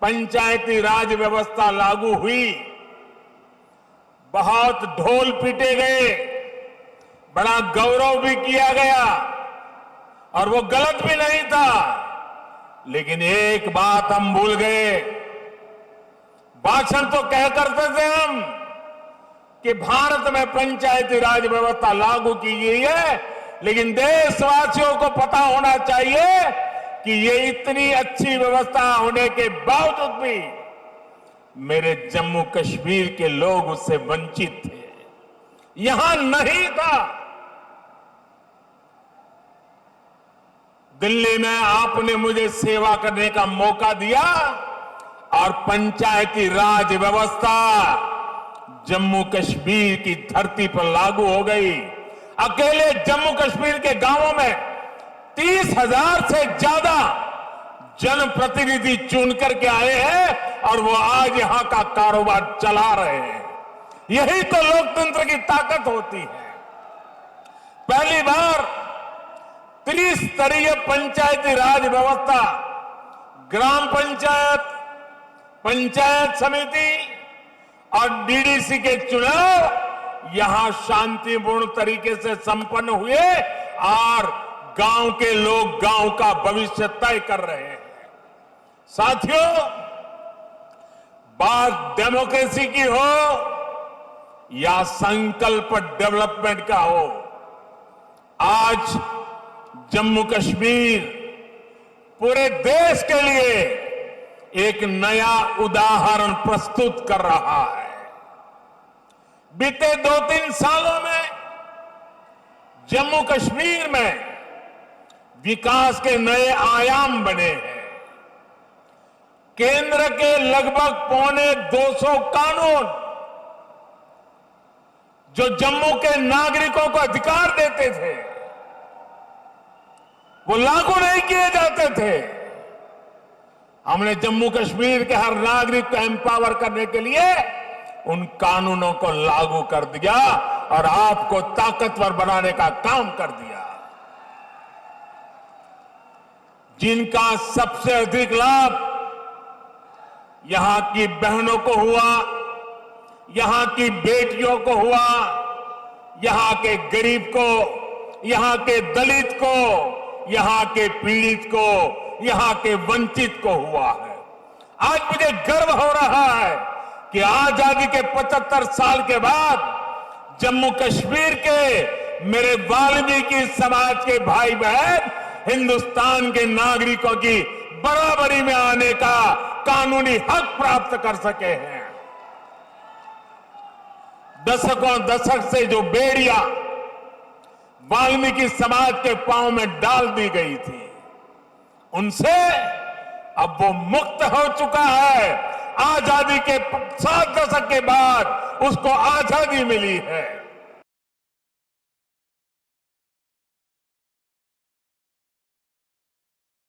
पंचायती राज व्यवस्था लागू हुई, बहुत ढोल पीटे गए, बड़ा गौरव भी किया गया और वो गलत भी नहीं था। लेकिन एक बात हम भूल गए, भाषण तो कह करते थे हम कि भारत में पंचायती राज व्यवस्था लागू की गई है, लेकिन देशवासियों को पता होना चाहिए कि ये इतनी अच्छी व्यवस्था होने के बावजूद भी मेरे जम्मू कश्मीर के लोग उससे वंचित थे, यहां नहीं था। दिल्ली में आपने मुझे सेवा करने का मौका दिया और पंचायती राज व्यवस्था जम्मू कश्मीर की धरती पर लागू हो गई। अकेले जम्मू कश्मीर के गांवों में 30,000 से ज्यादा जनप्रतिनिधि चुन करके आए हैं और वो आज यहां का कारोबार चला रहे हैं। यही तो लोकतंत्र की ताकत होती है। पहली बार त्रिस्तरीय पंचायती राज व्यवस्था, ग्राम पंचायत, पंचायत समिति और डीडीसी के चुनाव यहां शांतिपूर्ण तरीके से संपन्न हुए और गांव के लोग गांव का भविष्य तय कर रहे हैं। साथियों, बात डेमोक्रेसी की हो या संकल्प डेवलपमेंट का हो, आज जम्मू कश्मीर पूरे देश के लिए एक नया उदाहरण प्रस्तुत कर रहा है। बीते 2-3 सालों में जम्मू कश्मीर में विकास के नए आयाम बने हैं। केंद्र के लगभग 250 कानून जो जम्मू के नागरिकों को अधिकार देते थे, वो लागू नहीं किए जाते थे। हमने जम्मू कश्मीर के हर नागरिक को एम्पावर करने के लिए उन कानूनों को लागू कर दिया और आपको ताकतवर बनाने का काम कर दिया। जिनका सबसे अधिक लाभ यहां की बहनों को हुआ, यहां की बेटियों को हुआ, यहां के गरीब को, यहां के दलित को, यहां के पीड़ित को, यहां के वंचित को हुआ है। आज मुझे गर्व हो रहा है कि आजादी के 75 साल के बाद जम्मू कश्मीर के मेरे वाल्मीकि समाज के भाई बहन हिंदुस्तान के नागरिकों की बराबरी में आने का कानूनी हक प्राप्त कर सके हैं। दशक से जो बेड़ियां वाल्मीकि समाज के पांव में डाल दी गई थी, उनसे अब वो मुक्त हो चुका है। आजादी के 7 दशक के बाद उसको आजादी मिली है।